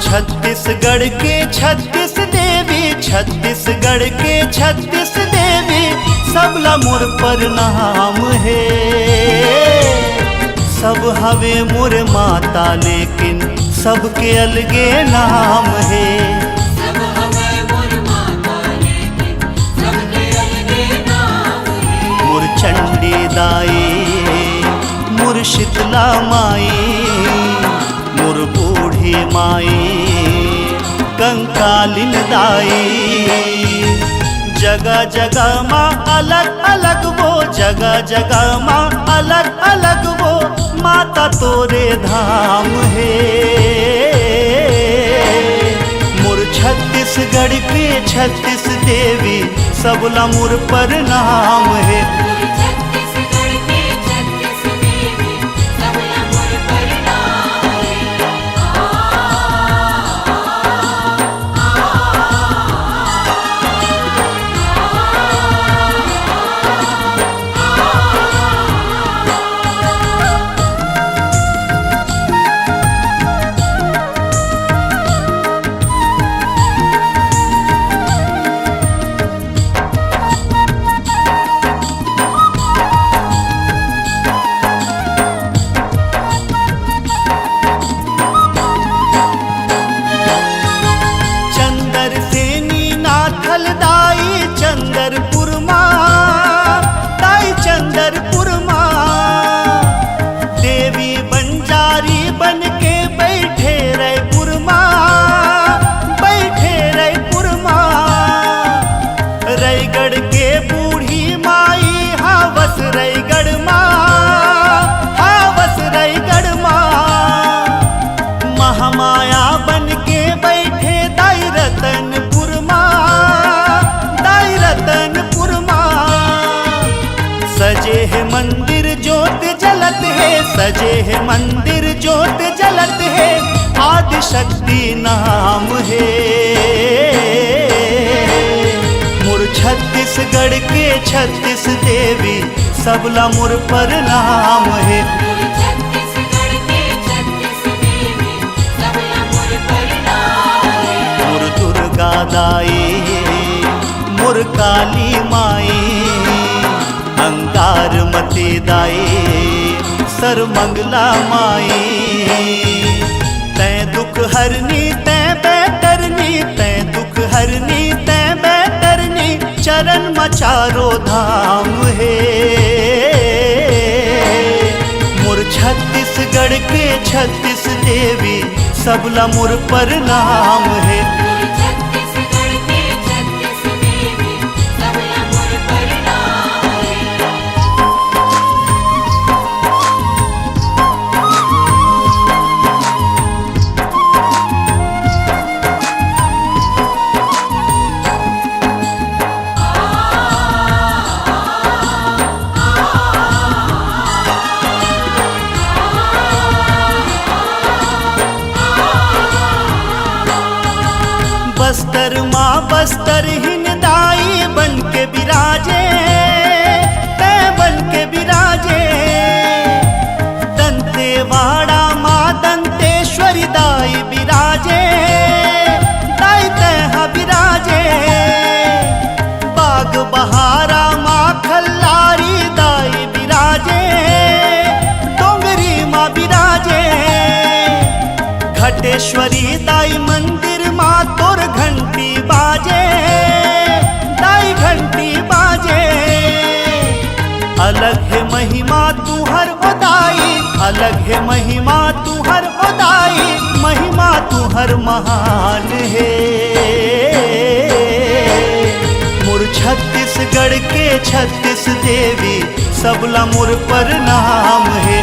छत्तीसगढ़ के 36 देवी, छत्तीसगढ़ के 36 देवी, सबला मोर पर नाम है। सब हवे मोर माता लेकिन सबके अलगे नाम है। सब हवे मोर माता लेकिन सबके अलगे नाम है। मोर चंडी दाई, मोर शीतला माई, मोर बूढ़ी माई, कंकालिन दाई। जगह जगह माँ अलग अलग वो, जगह जगह माँ अलग अलग वो, माता तोरे धाम है। मोर छत्तीसगढ़ के 36 देवी, सबला मोर पर नाम है। छत्तीसगढ़ के 36 देवी, सबला मोर पर नाम है। चंदरपुर माँ ताई, चंदरपुर माँ देवी बंजारी बन के बैठे रायपुर माँ, बैठे रायपुर माँ। रायगढ़ के बूढ़ी माई हावस रायगढ़ माँ, हावस रायगढ़ माँ। महामाया बन के बैठे दाई रतनपुर माँ, रतनपुर माँ। सजे है मंदिर ज्योत जलत है, सजे है मंदिर ज्योत जलत है, आदि शक्ति नाम है। मोर छत्तीसगढ़ के 36 देवी, सबला मोर पर नाम है। छत्तीसगढ़ के 36 देवी, सबला मोर पर नाम है। मोर दुर्गा दाई, मोर काली माई, अंगार मती दाई, सरमंगला माई। तैं दुख हरनी तैं बैतरनी, तैं दुख हरनी तैं बैतरनी, चरण मचारो धाम है। मोर छत्तीसगढ़ के 36 देवी, सबला मोर पर नाम है। बस्तर माँ बस्तर हिन दाई बन के विराजे, तै बन के विराजे। दंतेवाड़ा माँ दंतेश्वरी दाई विराजे, दाई तैहा विराजे। बाग बहारा माँ खल्लारी दाई विराजे, डोंगरी माँ विराजे। घटेश्वरी दाई मंदिर माँ तोर घंटी बाजे, दाई घंटी बाजे। अलग है महिमा तू हर उदाई, अलग है महिमा तू हर उदाई, महिमा तू हर महान है। मोर छत्तीसगढ़ के 36 देवी, सबला मोर पर नाम है।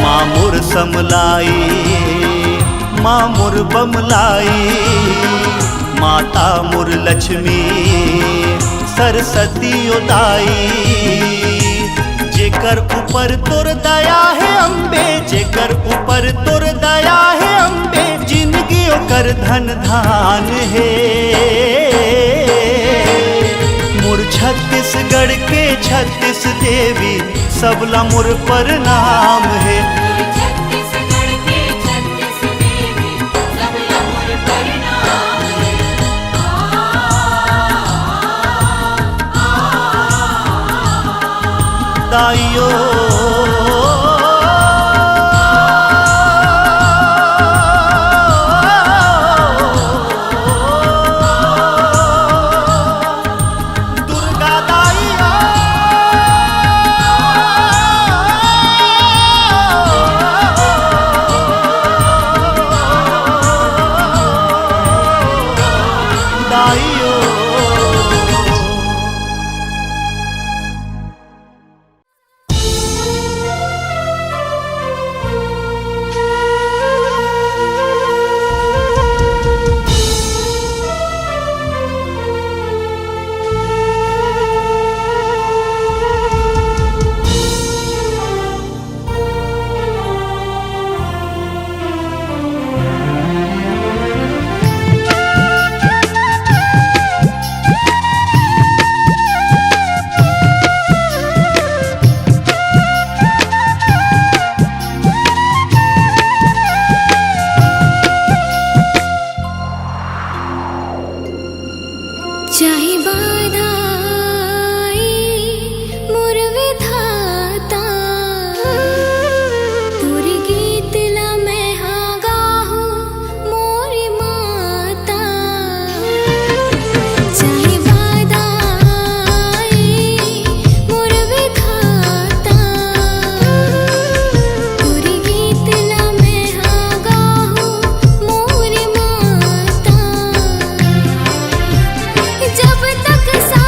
माँ मोर समलाई, माँ मोर बमलाई, माता मोर लक्ष्मी, सरस्वती उदाई। जेकर ऊपर तोर दया है अम्बे, जेकर ऊपर तोर दया है अम्बे, जिंदगी ओकर धन धान है। मोर छत्तीसगढ़ के 36 छत्तीस देवी सबला मोर प्रणाम है। छत्तीसगढ़ के 36 देवी सबला मोर प्रणाम है। दाइयो दुर्गा दाइयो दाइयो चाहे बाधा आए मोर विधाता, तोरे गीत ला मैं हाँ गाहूँ मोरी माता। चाहे बाधा आए मोर विधाता, तोरे गीत ला मैं हाँ गाहूँ मोरी माता। जब तक सा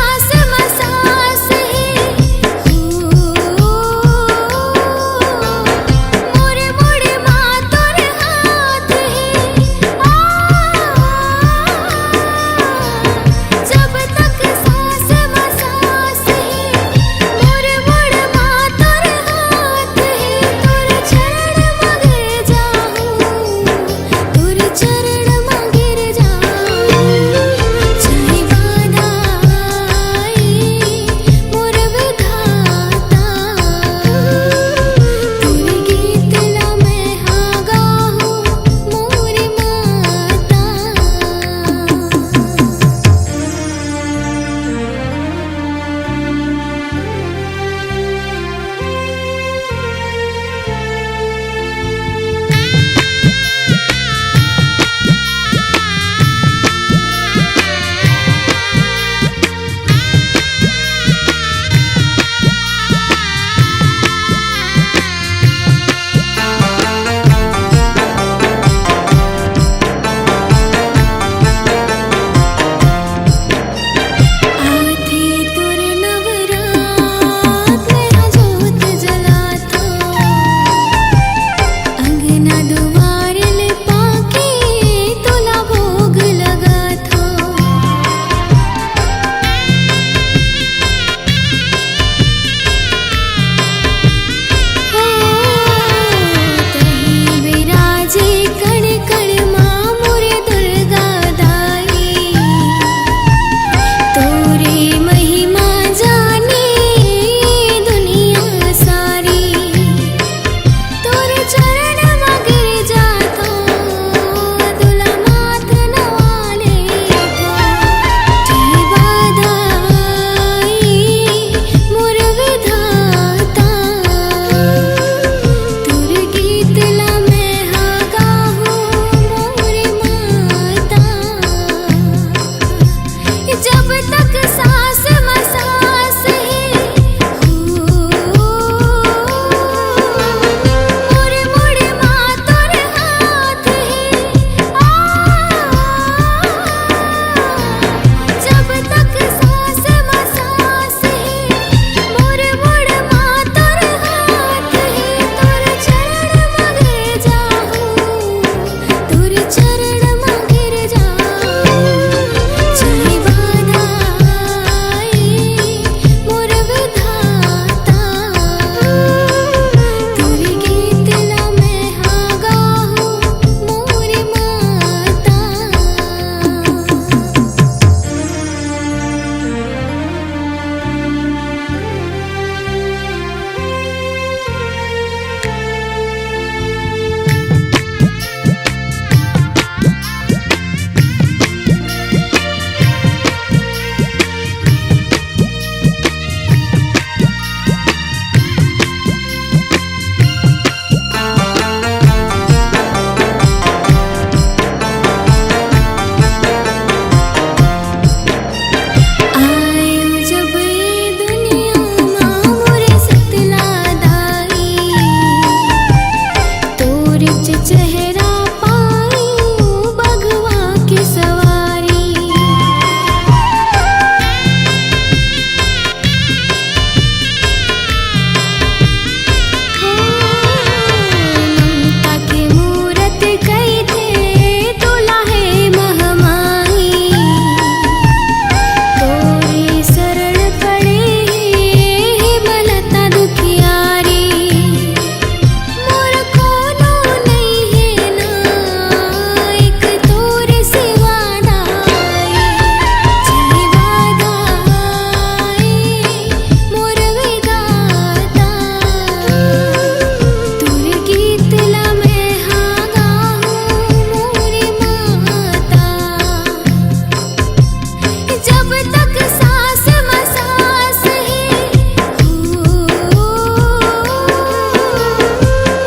तक सांस में सांस है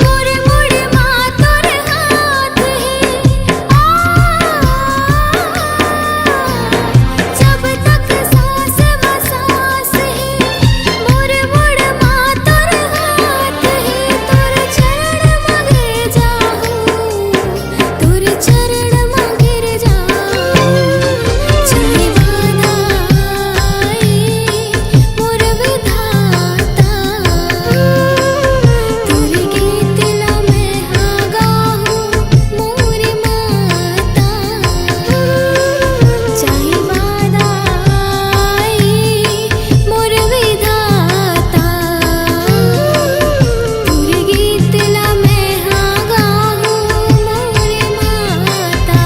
मोरे मोरे माँ तोर हाथ है जब तक सांस में सांस है मोरे मोरे माँ तोर हाथ है तोर चरण में गिर जाऊं तोर चरण में गिर जाऊं चाहे वादा आए मोर विधाता तोर गीत ला मैं हाँ गाऊं मोरी माता चाहे वादा आए मोर विधाता तोर गीत ला मैं हाँ गाऊं मोरी माता।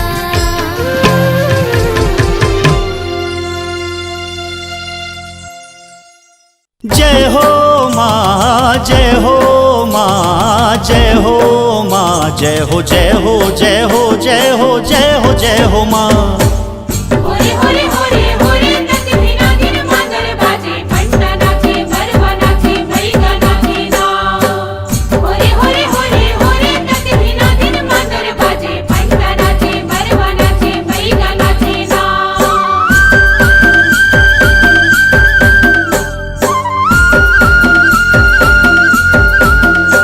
जय हो माँ जय हो माँ जय हो माँ जय हो जय हो जय हो जय हो जय हो जय हो माँ होरे होरे होरे होरे नच दिना दिन मादर बाजे पंडा नाचे मरवा नाचे मैगा नाचे ना होरे होरे होरे होरे नच दिना दिन मादर बाजे पंडा नाचे मरवा नाचे मैगा नाचे ना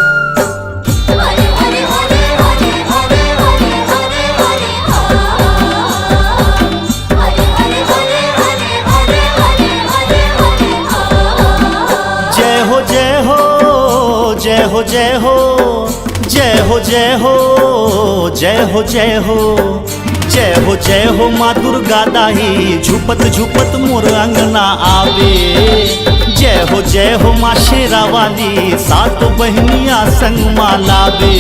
हरे हरे हरे हरे हरे हरे हरे हरे हरे हरे हरे हरे हरे हरे हरे जय हो जय हो जय हो जय हो जय हो जय हो जय हो जय हो जय हो जय हो माँ दुर्गा दाही झुपत झुपत मोर अंगना आवे जय हो माँ शेरा वाली सात बहनिया संग माँ लावे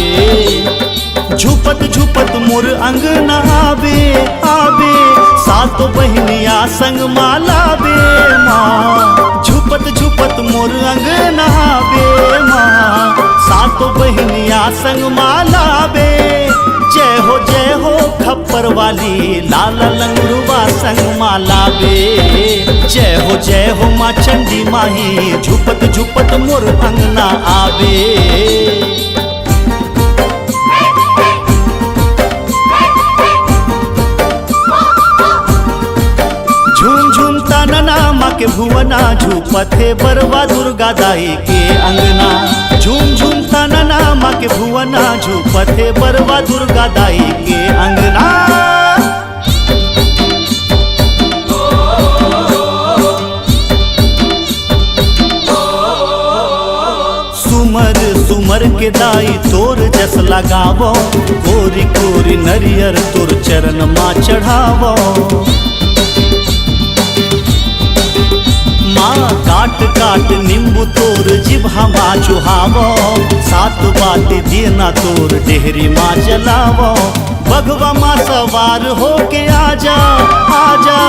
झुपत झुपत मोर अंगना आवे आवे सात बहनिया संग माँ लावे माँ झुपत झुपत मोर अंगना आवे माँ सात बहनिया संग माँ लावे जय हो खप्पर वाली लाल लंगरुआ संग माँ लावे जय हो माँ चंडी माही झुपत झुपत मोर अंगना आवे झूम झूम तानना माँ के भुवना झूपथे बरवा दुर्गा दाई के अंगना झूम झूम तानना माँ के भुवना झूपथे बरवा दुर्गा दाई के अंगना सुमर सुमर के दाई तोर जस लगावो कोरी कोरी नरियर तोर चरण माँ चढ़ावो माँ काट काट नींबू तोर जिभा माँ चुहावो सात बात देना तोर डेहरी माँ जलावो भगवा माँ सवार होके आजा आजा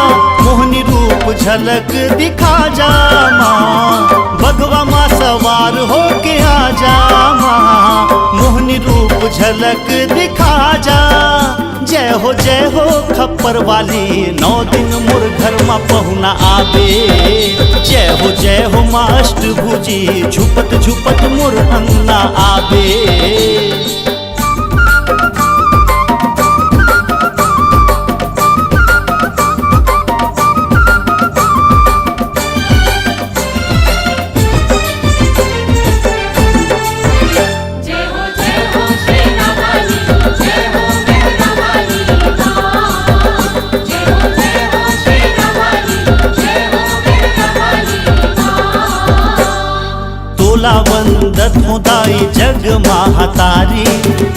मोहनी रूप झलक दिखा जा माँ भगवा माँ सवार होके आजा माँ मोहनी रूप झलक दिखा जा जय हो खप्पर वाली 9 दिन मोर घर माँ पहुना आवे जय हो माँ अष्टभुजी झुपत झुपत मोर अंगना आवे वंदत हो दाई जग महातारी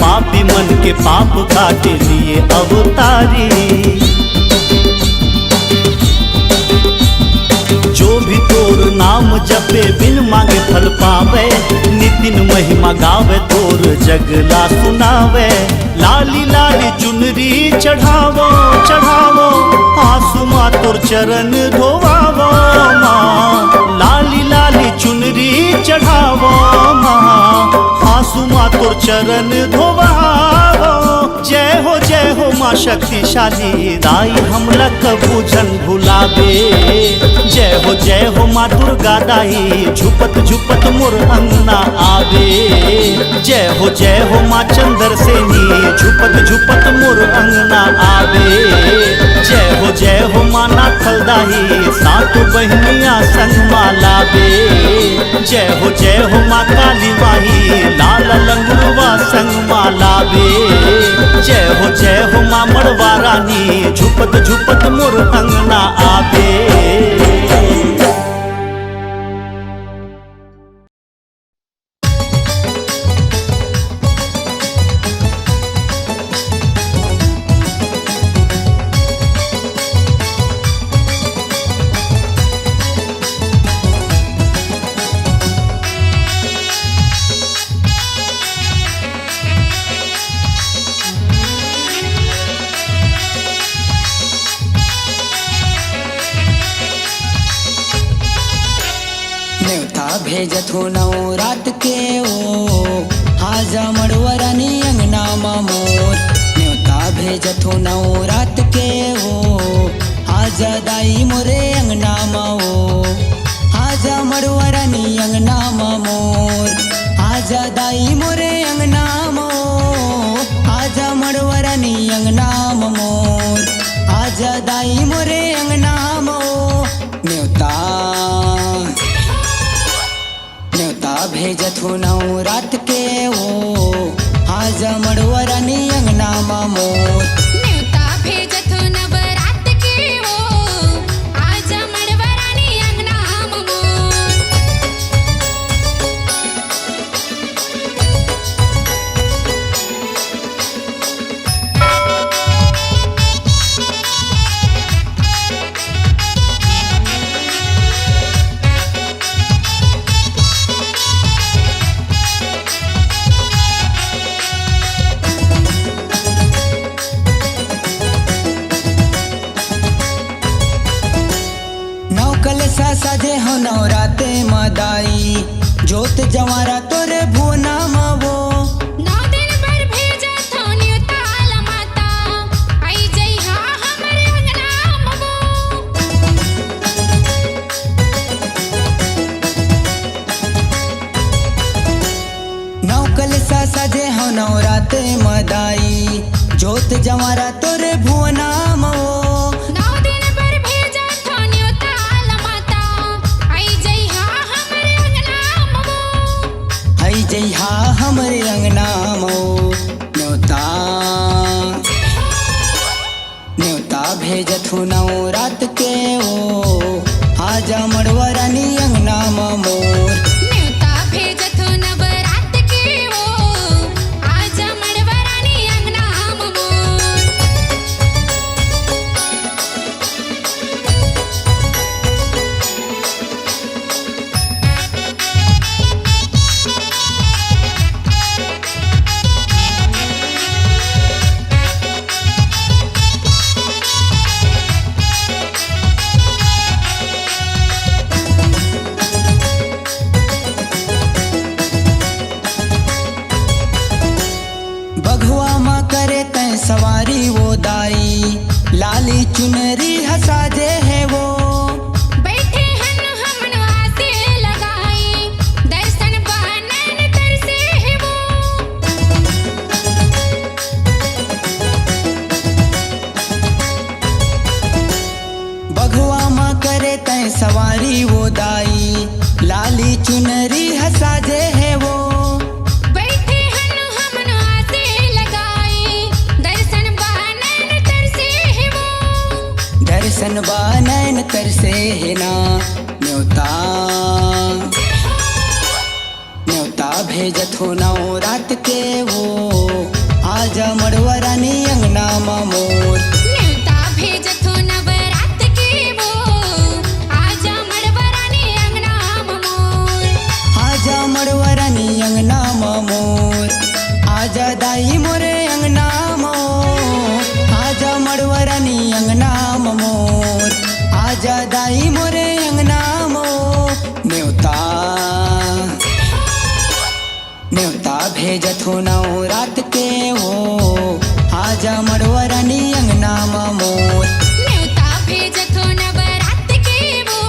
पापी मन के पाप काटे लिए अवतारी जो भी तोर नाम जपे बिन मांगे फल पावे नितिन महिमा गावे तोर जगला सुनावे लाली लाली चुनरी चढ़ावो चढ़ावो आंसू माँ तोर चरण धोवावो माँ लाली लाली चुनरी चढ़ावो माँ आंसू माँ तोर चरण धोवावो जय हो माँ शक्तिशाली दाई हमला कबू जन भुलावे हो माँ दुर्गा दाई झुपत झुपत मोर अंगना आवे। जय हो माँ चंद्र सेनी झुपत झुपत मोर अंगना आवे। जय हो माँ नाथल दाई सात बहनिया संग माँ लावे। जय हो माँ काली माही लाल लंगुरवा संग माँ लावे। जय हो माँ मड़वा रानी झुपत झुपत मोर अंगना आवे। भेजत हो नौ रात के ओ हाजा मड़वरानी अंगना मोर। न्योता भेजत हो नौ रात के ओ हाजा दाई मोरे अंगना ओ। हाजा मड़वरानी अंगना मोर, हाजा दाई मोरे अंगना मो। हाजा मड़वरानी अंगना मोर, हाजा दाई मोरे अंगना मो। न्योता भेजत हो नौ रात के ओ हाजा मड़वरानी अंगना मोर। न्योता भेजत हो नवरात के ओ आजा मड़वरानी अंगना मोर। सजे हो नवराते मदाई जोत जवारा तोरे भुवना मवो। 9 दिन पर भेजा थो न्योता माता आई जइहा हमरे अंगना मवो। नौ कलसा सजे हो नवराते मदाई जोत जवारा तोरे भुवना मवो। जइहा हमरे अंगना मो। न्योता भेजत हो नौ रात के ओ हाजा मड़वरानी अंगना मोर। न्योता भेजत हो नवरात के ओ आजा मड़वरानी अंगना मोर। सवारी वो दाई लाली चुनरी हसाजे है वो। बैठे हन हमन आसे लगाई दर्शन बहनन तरसे है वो। बघुआ माँ करे तय सवारी वो दाई लाली चुनरी हसाजे है वो। दर्शन बानन तरसे है ना। न्योता भेजत हो नौ रात के वो आजा मड़वरानी अंगना मोर। न्योता भेजत हो नवरात के वो आजा मड़वरानी अंगना मोर। आजा मड़वरानी अंगना मोर, आजा दाई मोरे अंगना मोर। आजा मड़वरानी अंगना मोर, आजा दाई मोरे अंगना मो। न्योता भेजत हो नौ रात के वो आजा मड़वरानी अंगना मोर। न्योता भेजत हो नवरात के वो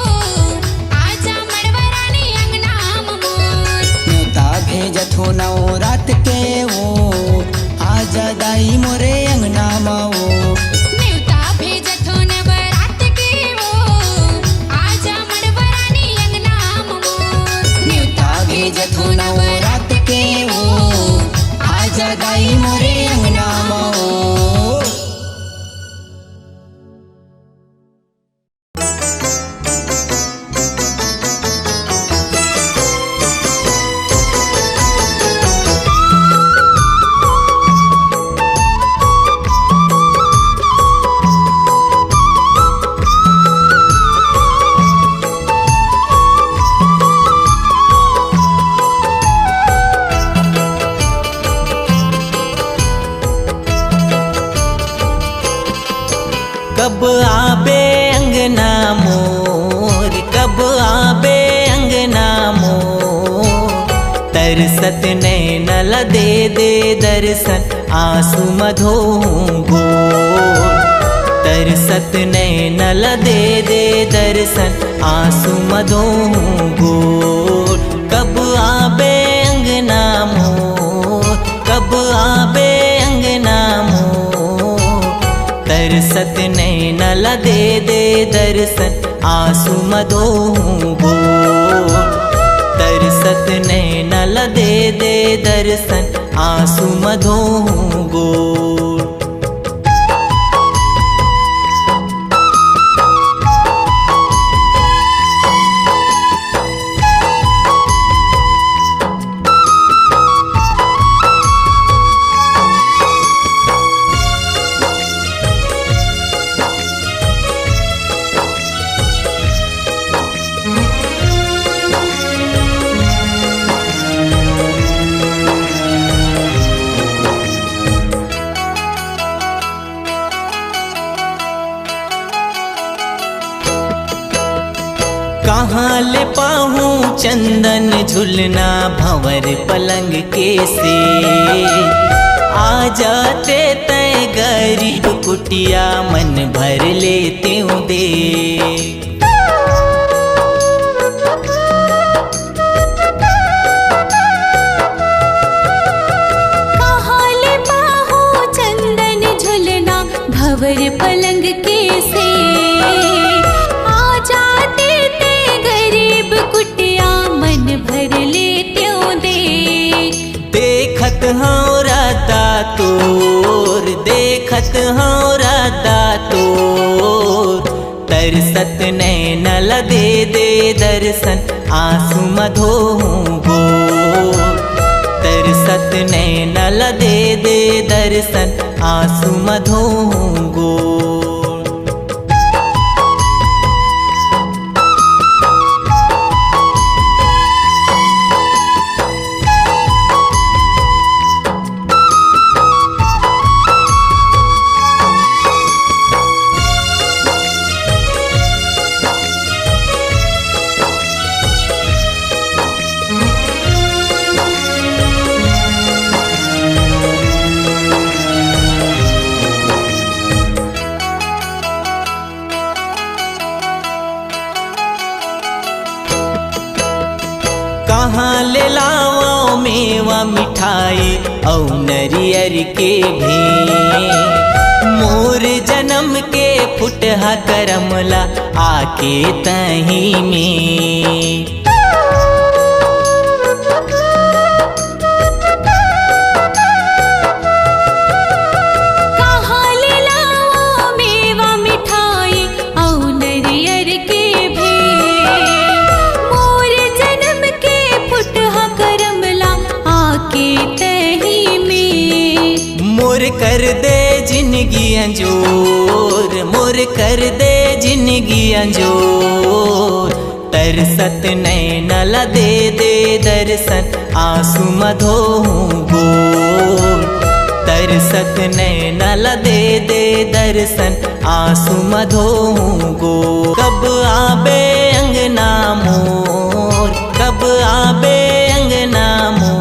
दे दे दर्शन आंसू मधो गोर तरसत नैनल दे दे दर्शन आंसू मधो गोर कब आबे अंगना मोर कब आबे अंगना मोर तरसत नैनल दे दे दर्शन आंसू मधो गोर तरसत नैनल दे दे दर्शन आंसू मधो गोर कहाँ ले पाहूँ चंदन झुलना भंवर पलंग के से आ जाते तय गरीब कुटिया मन भर लेते हूँ दे कहाँ ले पाहूँ चंदन झुलना भंवर पलंग के से आ जाते कुटिया मन भर लेते दे देखत हाँ राता तोर देखत हाँ राता तोर तरसत नैनल दे दे दर्शन आंसू मधो गोर तरसत नैनल दे दे दर्शन आंसू मधो गोर कहाँ ले लाओ मेवा मिठाई औ नरियर के भी मोर जन्म के फुटहा करमला आके तही में कर दे जिंदगी अंजोर मोर कर दे जिंदगी अंजोर तरसत नैनल दे दे दर्शन आंसू मधो गोर तरसत नैनल दे दे दर्शन आंसू मधो गोर कब आबे अंगना मोर कब आबे अंगना मोर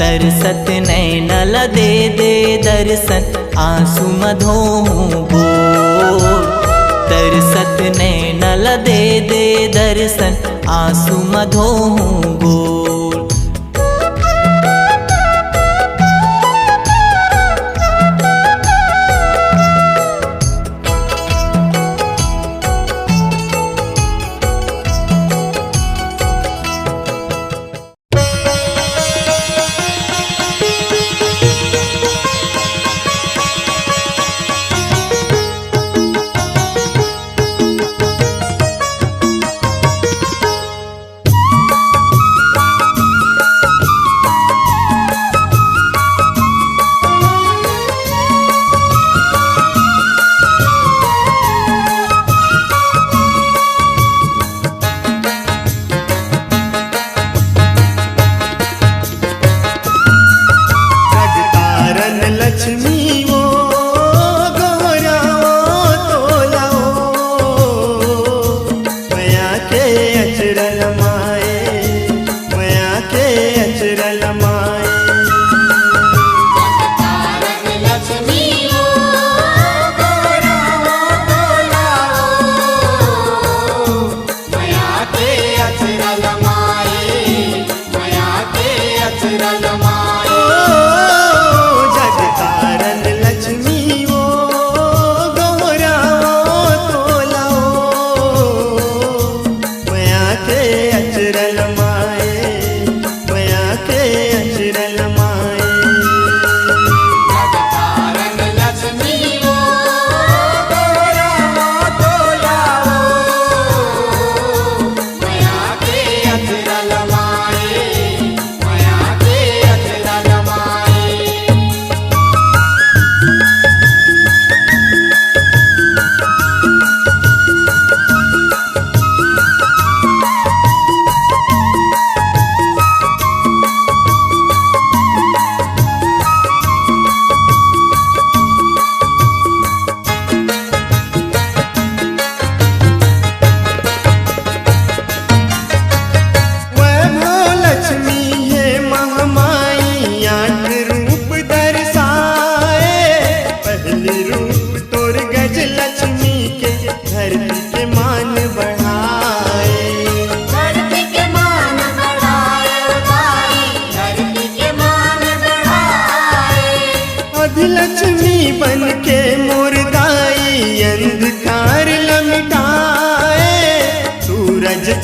तरसत नैनल दे दे दर्शन आंसू मधो गोर तरसत नैनल दे दे दर्शन आंसू मधो गोर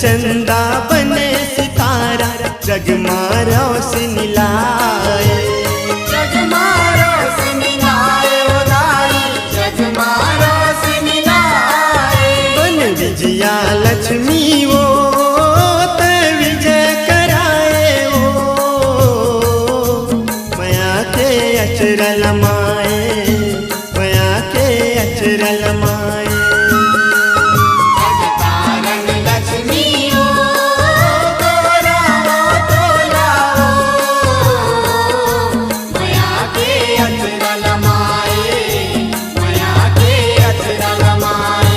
चंदा बने सितारा जगमा रोशनी लाए जगमा रोशनी लाए ओ दाई जगमा रोशनी लाए बन विजया लक्ष्मी वो ते विजय कराए वो मया के अचरल माए मया के अचरल माए जगतारण लक्ष्मी ओ तोराओ तोलाओ मया के अचरल माए मया के अचरल माए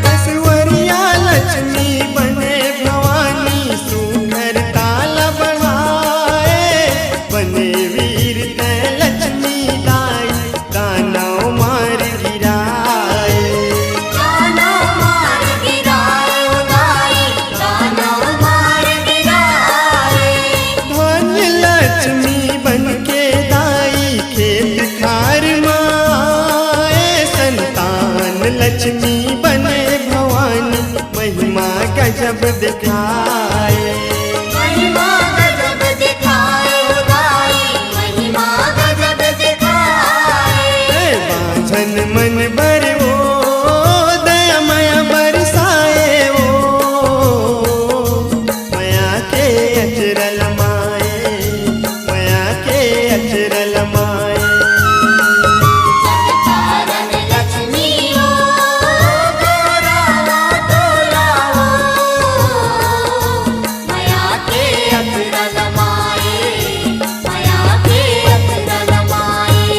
बसवरिया लक्ष्मी बने भवानी सुंदर ताला बढ़ाए बने वीर ते लक्ष्मी दाई दानव मार गिराए दानव मार गिराए ओ दाई दानव मार गिराए धन्य लक्ष्मी बन के दाई खेत खार माए संतान लक्ष्मी बने भवानी महिमा गजब दिखाए महिमा गजब दिखाए ओ दाई महिमा गजब दिखाए बांझन मन बर वो दयामय बरसाए वो मया के अचरल माए मया के अचरल माए जगतारण लक्ष्मी ओ तोराओ तोलाओ मया के अचरल माए मया के अचरल माए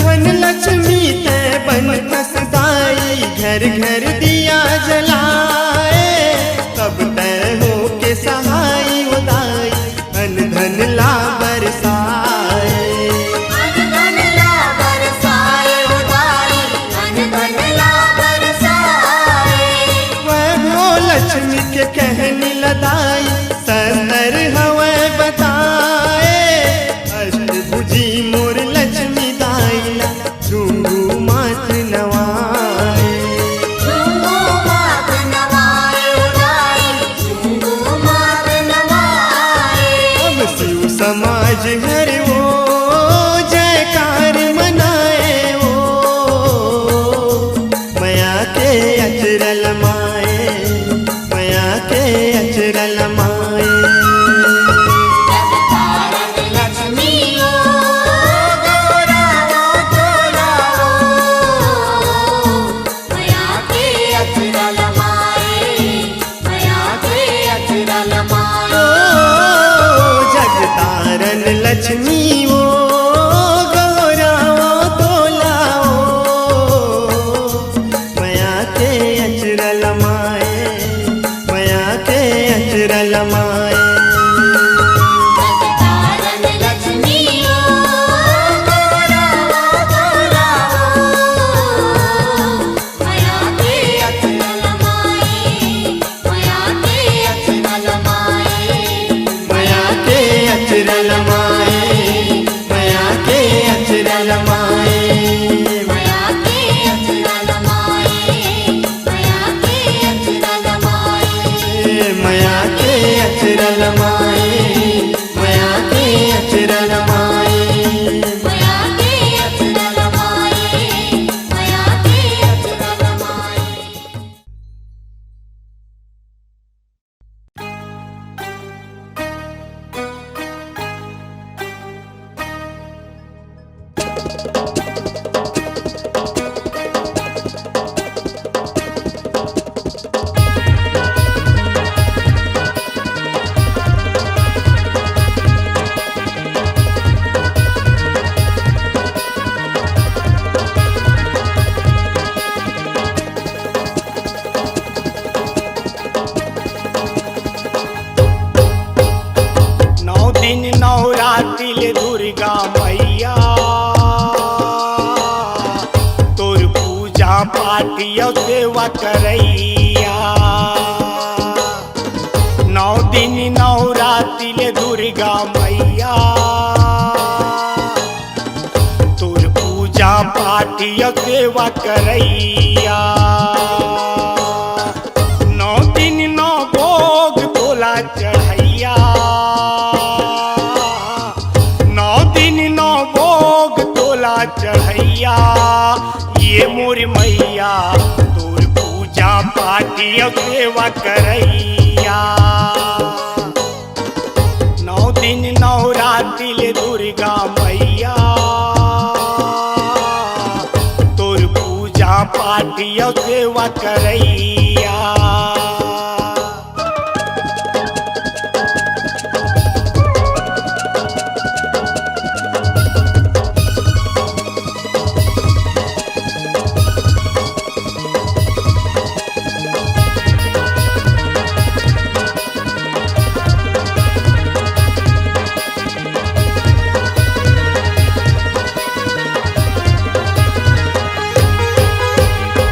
धन लक्ष्मी ते बन कस दाई घर घर दिया जलाए तब तय हो के सहाय उदाई धन धन ला बरसाए धन धन ला बरसाए ओ दाई धन धन ला बरसाए वैभव लक्ष्मी के कहनी लदाई सतर हवे बताए अष्टभुजी मोर लक्ष्मी दाईला झुंगू मात नवाए झुंगू मात नवाए ओ दाई झुंगू मात नवाए अब शिव समाज हर वो जयकार मनाए वो मया के अचरल माए मया के अचरल माए जगतारण लक्ष्मी ओ तोराओ तोलाओ पूजा पाठ यो सेवा करैया 9 दिन 9 राति ले दुर्गा मैया तोर पूजा पाठ यो सेवा करैया 9 दिन 9 भोग तोला चढ़ैया 9 दिन 9 भोग तोला चढ़ैया ये मोर मैया तोर पूजा पाठ यो सेवा करैया 9 दिन 9 राति ले दुर्गा मैया तोर पूजा पाठ यो सेवा करैया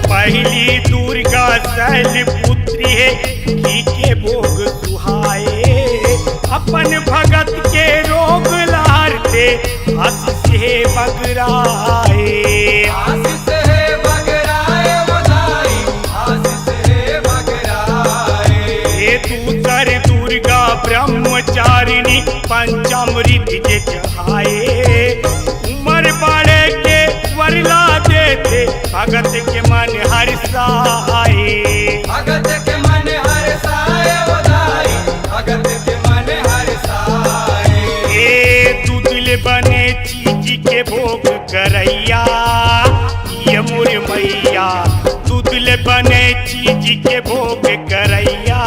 पहली दुर्गा शैल पुत्री है घी के भोग सुहाए अपन भगत के रोग लारते आशीष है बगराए आशीष है बगराए बधाई आशीष है बगराए हे दूसर दुर्गा ब्रह्मचारिणी पंचामृत जे चढ़ाए उमर बड़े के वरला देते भगत के मन हर्षाए भगत के मन हर्षाए बधाई भगत के मन हर्षाए ए दूधल बने चीज के भोग करैया ये मोर मैया दूधल बने चीज के भोग करैया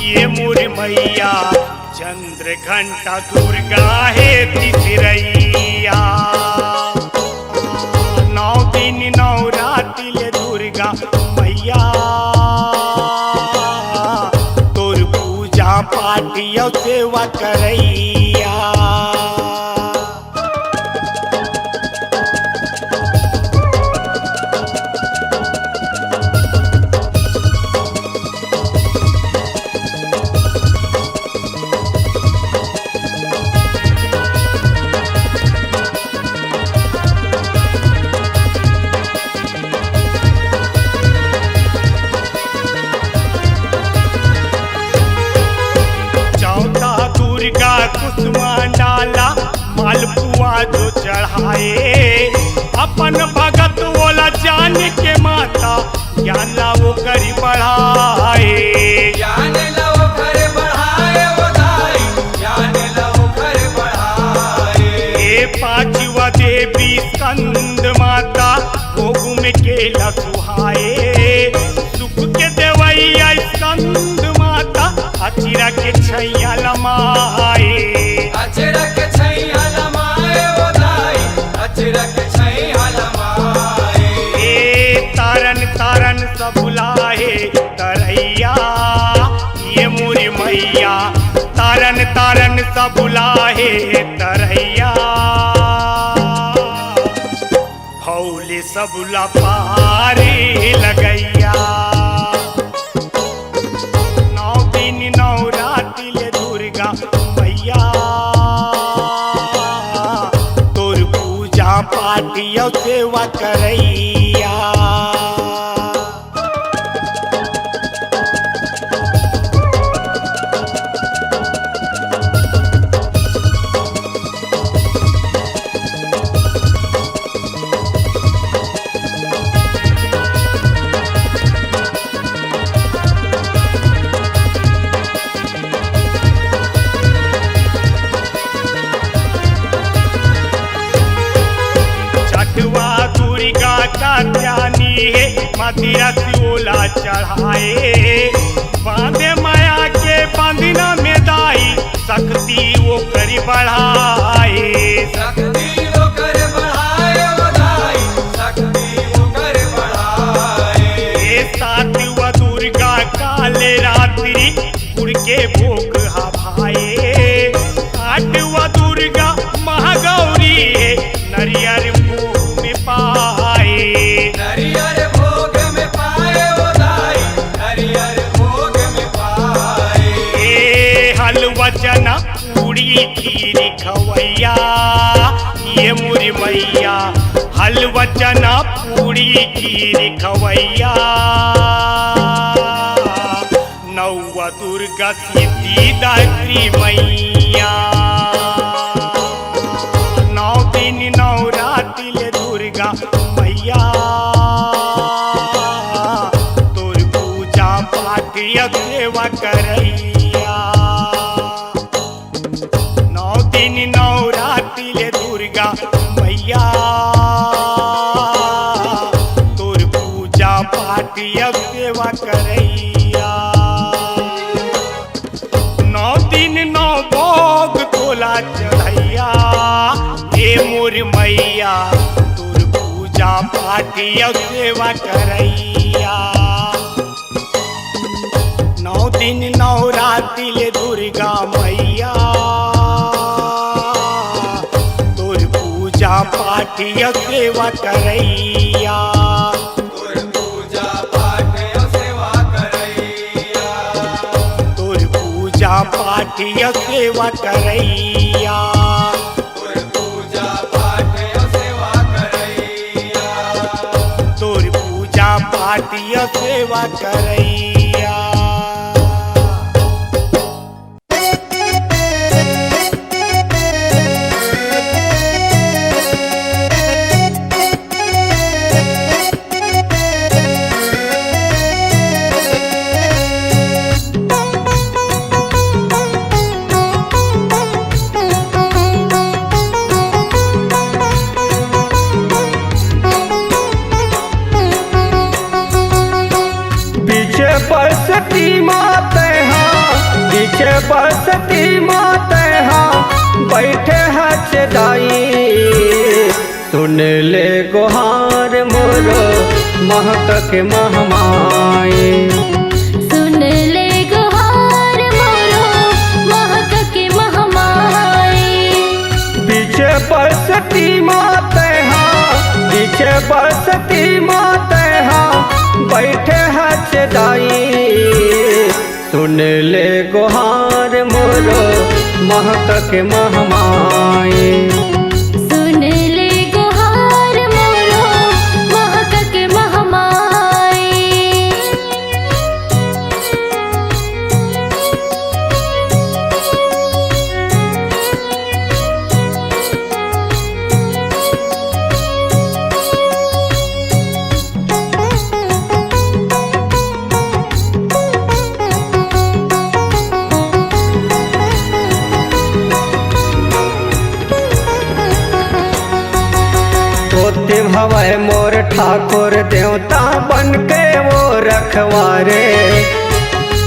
ये मोर मैया चंद्र घंटा दुर्गा है तिसरैया 9 दिन 9 राति ले दुर्गा मैया तोर पूजा पाठ यो सेवा करैया दुर्गा कुसुमा डाला मालपुआ जो चढ़ाए अपन भगत बोला जान के माता ज्ञान वो करी बढ़ाए ज्ञान लो घर बढ़ाए बधाई ज्ञान लो घर बढ़ाए ए पांचवा देवी स्कंद माता भोग में केला सुहाए सुख के देवैया स्कंद माता अचिरा के छैया लमाए अचरक छैया लमाए बधाई अचरक छैया लमाए ए तारन तारन सब बुलाए तरैया ये मोरी मैया तारन तारन सब बुलाए तरैया हौले सब लपारे लगैया 9 दिन 9 राति ले दुर्गा मैया तोर पूजा पाठ यो सेवा करैया छठवा दुर्गा कात्यानी है मदिरा सिओला चढ़ाए बांधे माया के बांधना में दाई शक्ति वो करी बढ़ाए शक्ति वो कर बढ़ाए बधाई शक्ति वो कर बढ़ाए ए सातवा दुर्गा काले रात्रि गुड़ के भोग हा भाए 8वां दुर्गा महागौरी है नरियर मुंह में पाए नरिया पूरी खीर खवैया नौवा दुर्गा सिद्धि दात्री मैया 9 दिन 9 राति ले दुर्गा मैया तोर पूजा पाठ या सेवा करैया 9 दिन 9 राति ले दुर्गा मैया तोर पूजा पाठ या सेवा करैया 9 दिन 9 भोग तोला चढ़ैया हे मोर मैया तोर पूजा पाठ या सेवा करैया 9 दिन 9 राति ले दुर्गा मैया तोर पूजा पाठ या सेवा करैया तोर पूजा पाठ यो सेवा करैया तोर पूजा पाठ या सेवा करैया तोर पूजा पाठ यो सेवा करैया तोर पूजा पाठ या सेवा करैया पीछे बसती माते हाँ पीछे बसती माते हाँ बैठे हच दाई सुन ले गुहार मोरो महक के महमाई सुन ले गुहार मोरो महक के महमाई पीछे बसती माते हाँ पीछे बसती माते हाँ बैठे हच दाई सुन ले गुहार मोरो महक के महमाई सुन ले गुहार मोरो महक के महमाई होते भवै मोर ठाकुर देवता बन के वो रखवारे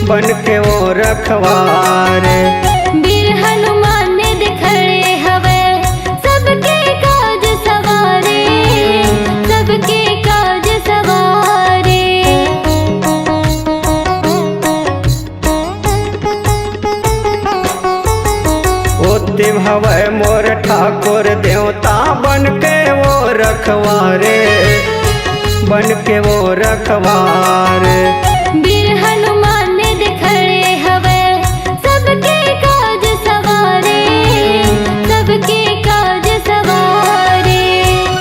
बन के वो रखवारे वीर हनुमान ने दिखड़े हवे सबके काज सवारे सबके काज सवारे होते भवै मोर ठाकुर देवता बन के वो रखवारे बन के वो रखवारे वीर हनुमान ने दिखड़े हवे सबके काज सवारे सबके काज सवारे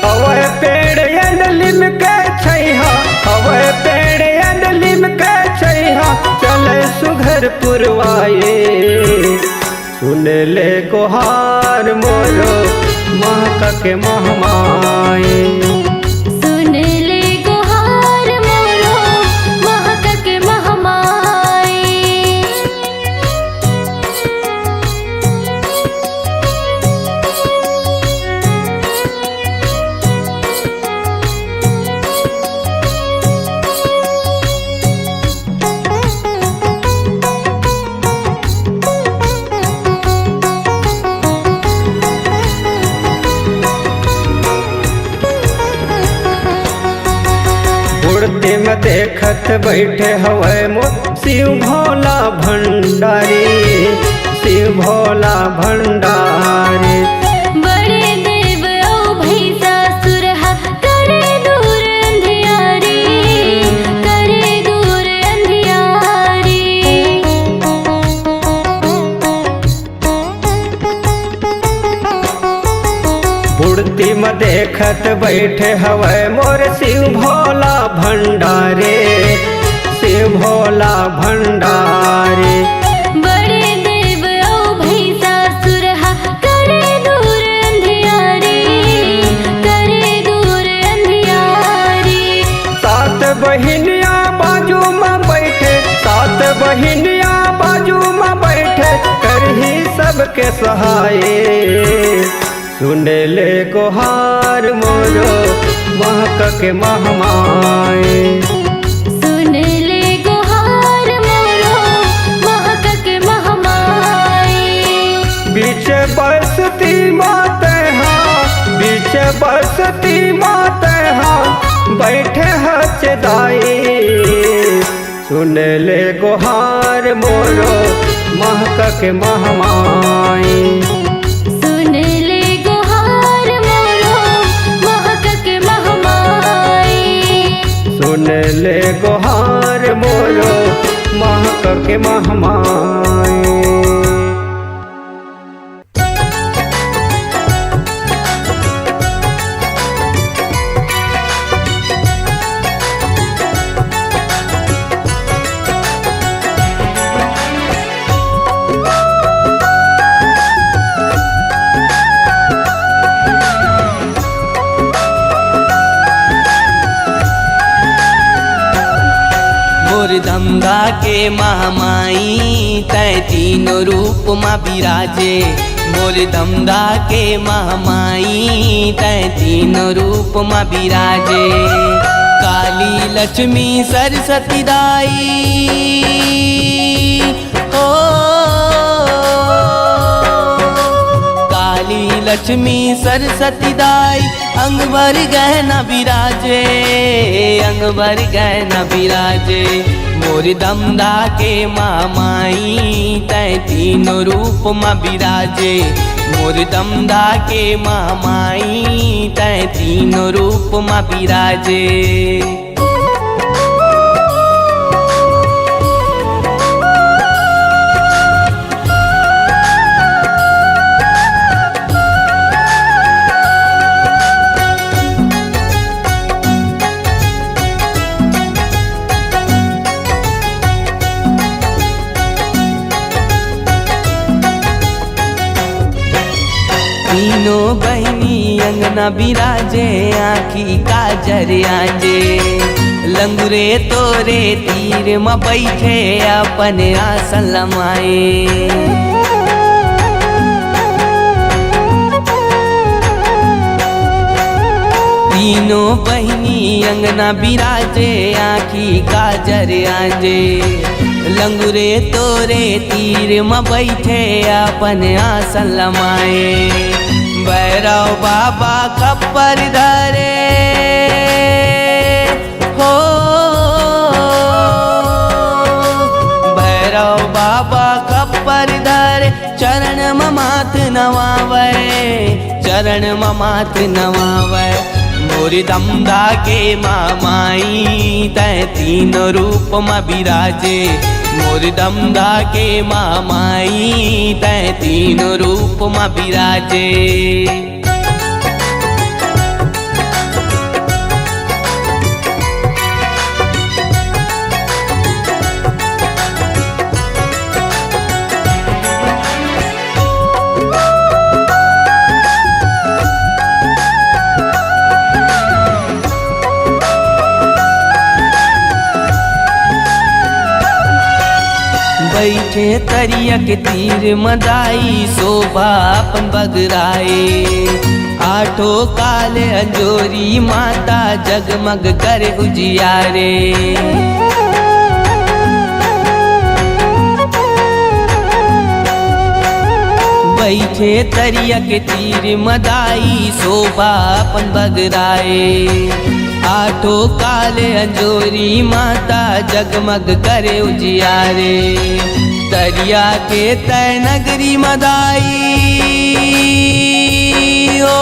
हवे पेड़ अंडलिम के छैहा हवे पेड़ अंडलिम के छैहा चले सुघर पुरवाए सुन ले गुहार मोरो महक के महमाई सुन ले गुहार मोरो महक के महमाई उड़ते में देखत बैठे हवे मोर शिव भोला भंडारी शिव भोला भंडारी बड़े देव ओ भैसासुर हा करे दूर अंधियारी करे दूर अंधियारी उड़ती में देख देखत बैठे हवे मोर शिव भोला भंडारे, शिव भोला भंडारे। बड़े देव औ भैंसासुर हा करे दूर अंधियारी, करे दूर अंधियारी। सात बहिनिया बाजू में बैठे, सात बहिनिया बाजू में बैठे, करही सबके सहाय। सुन ले गुहार मोरो महक के महमाए, सुन ले गुहार मोरो महक के महमाए। बीच बसती माते हाँ, बीच बसती माते हाँ, बैठे हचदाई। सुन ले गुहार मोरो महक के महमाए, सुन ले गुहार मोरो महक के महमाए। सुन ले गुहार मोरो महक के महमाए। मोर दमदा के महामाई तै तीनों रूप मा विराजे, मोर दमदा के महामाई तै तीनों रूप मा विराजे। काली लक्ष्मी सरस्वती दाई ओ, काली लक्ष्मी सरस्वती दाई अंग भर गहना विराजे, अंग भर गहना विराजे। मोर दमदा के मामाई तै तीनों रूप मा विराजे, मोर दमदा के मामाई तै तीनों रूप मा विराजे। तीनों बहनी अंगना विराजे, आँखी काजर आजे। लंगुरे तोरे तीर में बैठे अपन आसन लमाए। तीनों बहनी अंगना विराजे, आँखी काजर आजे। लंगुरे तोरे तीर में बैठे अपन आसन लमाए। भैरव बाबा खप्पर धरे हो, भैरव बाबा खप्पर धरे। चरण में माथ नवावे, चरण में माथ नवावे। मोर दमदा के मामाई तै तीनों रूप में विराजे, मोर दमदा के मामाई तै तीनों रूप में विराजे। बैठे तरिया के तीर मदाई, शोभा अपन बगराए। आठों काले अंजोरी माता जगमग करे उजियारे। बैठे तरिया के तीर मदाई, शोभा अपन बगराए। आठों काले अंजोरी माता जगमग करे उजियारे। तरिया के तय नगरी मदाई ओ,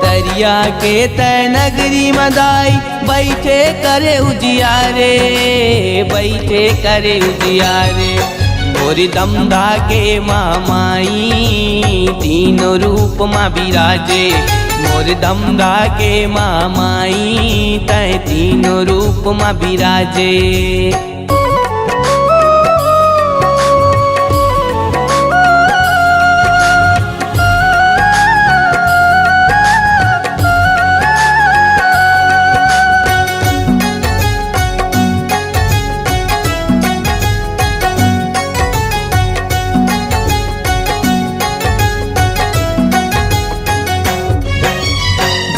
तरिया के तय नगरी मदाई। बैठे करे उजियारे, बैठे करे उजियारे। मोरी दमदा के मामाई तीनों रूप माँ विराजे मोर दमदा के मामाई तय तीनों रूप माँ विराजे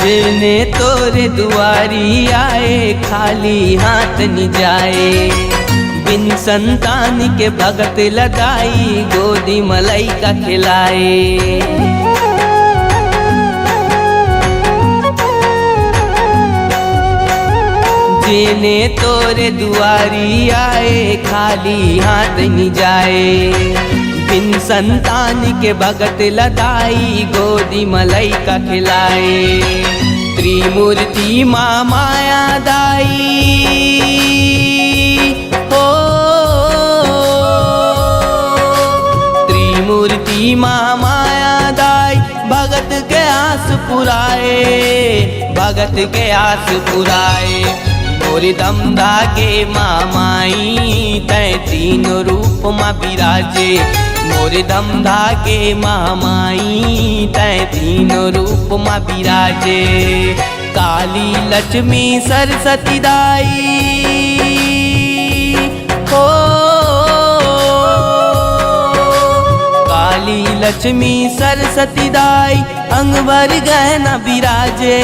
जिने तोरे दुआरी आए खाली हाथ न जाए बिन संतान के भगत लगाई गोदी मलाई का खिलाए जिने तोरे दुआरी आए खाली हाथ न जाए बिन संतान के भगत लदाई गोदी मलाई का खिलाए त्रिमूर्ति माँ माया दाई हो त्रिमूर्ति माँ माया दाई भगत के आस पुराए भगत के आस पुराए मोरी दमदा के मामाई तय तीनों रूप माँ विराजे मोरे दमदा के मामाई तय तीनों रूप माँ विराजे काली लक्ष्मी सरस्वती दाई हो काली लक्ष्मी सरस्वती दाई अंग भर गहना विराजे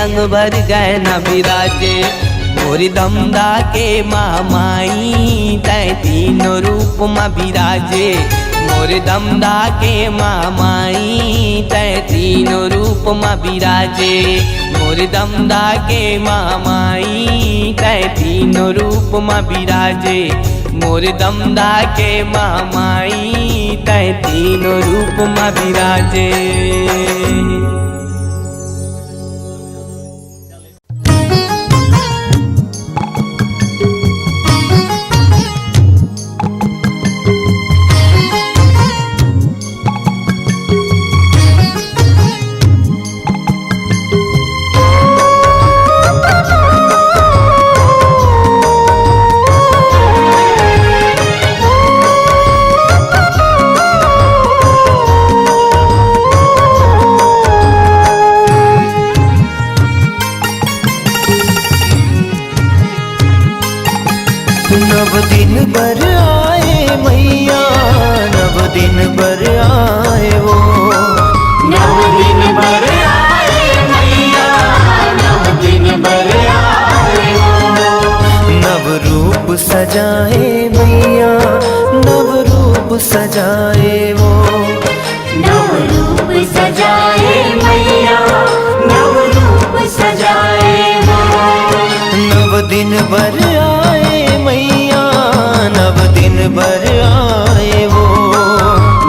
अंग भर गहना विराजे मोरी दमदा के मामाई तय तीनों रूप माँ विराजे मोरे दमदा के मामाई तय तीनों रूप माँ विराजे मोरे दमदा के मामाई तय तीनों रूप माँ विराजे मोरे दमदा के मामाई तय तीनों रूप माँ विराजे नव दिन बर आए मैया नव दिन बर आए वो नव दिन बर आए मैया नव दिन बर आए नव रूप सजाए मैया नव रूप सजाए वो नव रूप सजाए मैया नव रूप सजाए नव दिन बर आए मैया नव दिन बर आए वो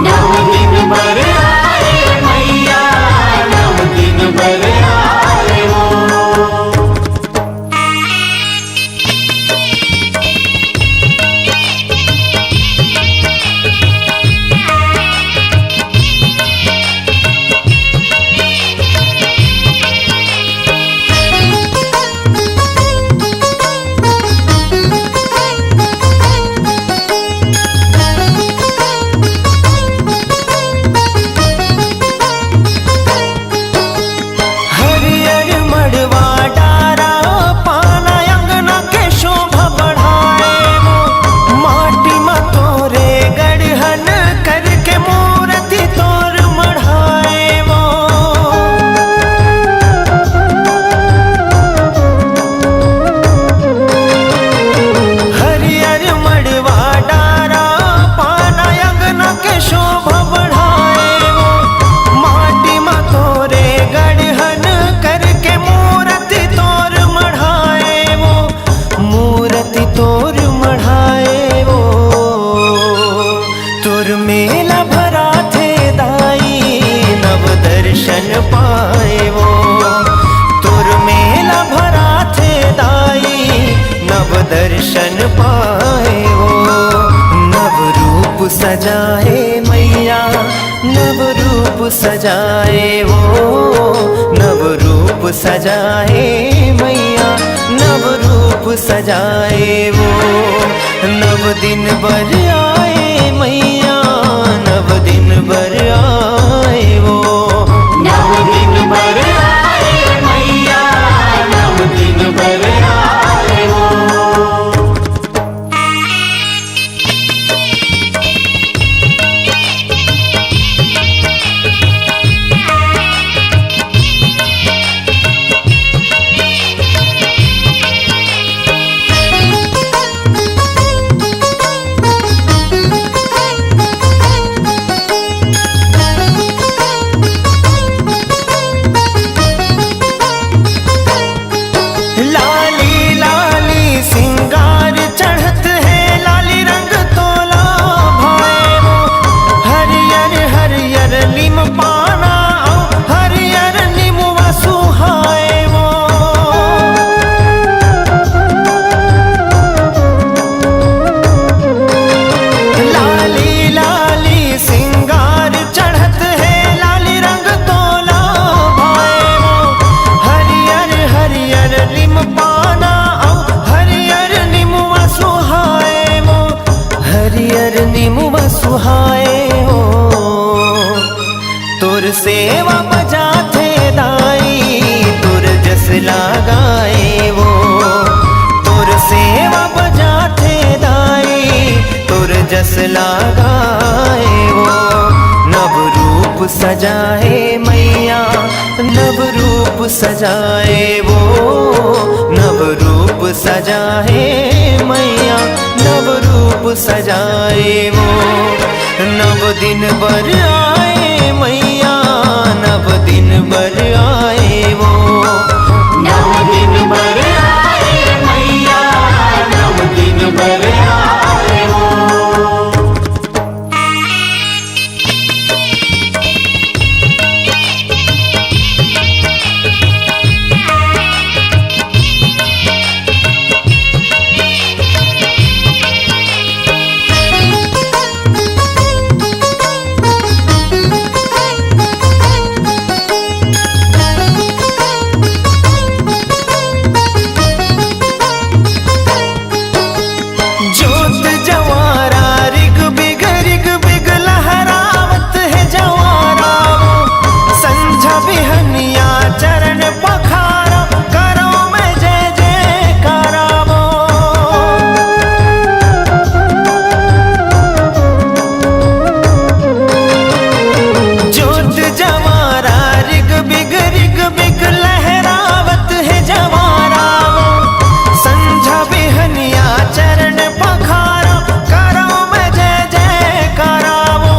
नव दिन बर आए मैया नव दिन बर आए सजाए मैया नव रूप सजाए वो नव दिन बर आए मैया नव दिन बर आए वो नव दिन बर आए मैया नव दिन बर आए वो लाली लाली सिंगार चढ़त है लाली रंग तोला भाए वो हरियर हरियर लिम पाना हरियर निमुआ सुहाए वो लाली लाली सिंगार चढ़त है लाली रंग तोला भाए वो हरियर हरियर लिम पाना हरियर निमुआ सुहाए वो हरियर निमुआ सुहाए हो तोर सेवा बजा थे दाई तोर जस लगाए वो तोर सेवा बजा थे दाई तोर जस लगाए वो नव रूप सजाए मैया नव रूप सजाए वो नव रूप सजाए मैया नव रूप सजाए वो नव दिन बर आए मैया नव दिन बर आए वो नव दिन बर आए मैया नव दिन बर आए वो जोत जवारा रिग बिग लहरावत है जवारा वो संझा बिहनिया चरण पखारा करो मैं जय जयकारा वो जोत जवारा रिग बिग लहरावत है जवारा वो संझा बिहनिया चरण पखारा करो मैं जय जयकारा वो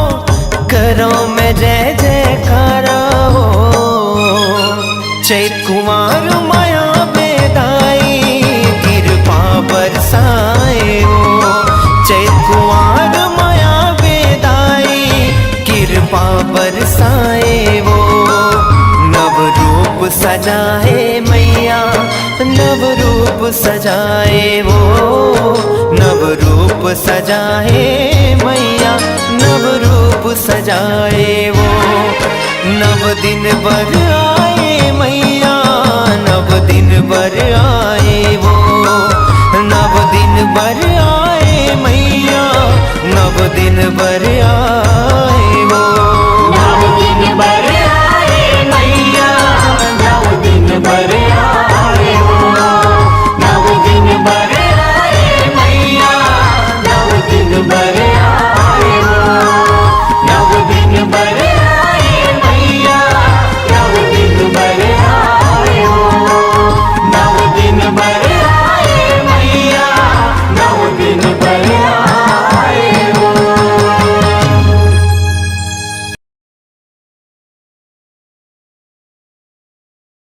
करो मैं जय जयकारा वो चैत कुमार माया बेदाई कृपा बरसाए वो चैत कुमार माया बेदाई कृपा बरसाए वो नव रूप सजाए मैया नव रूप सजाए वो नव रूप सजाए मैया नव रूप सजाए वो नव दिन बर आए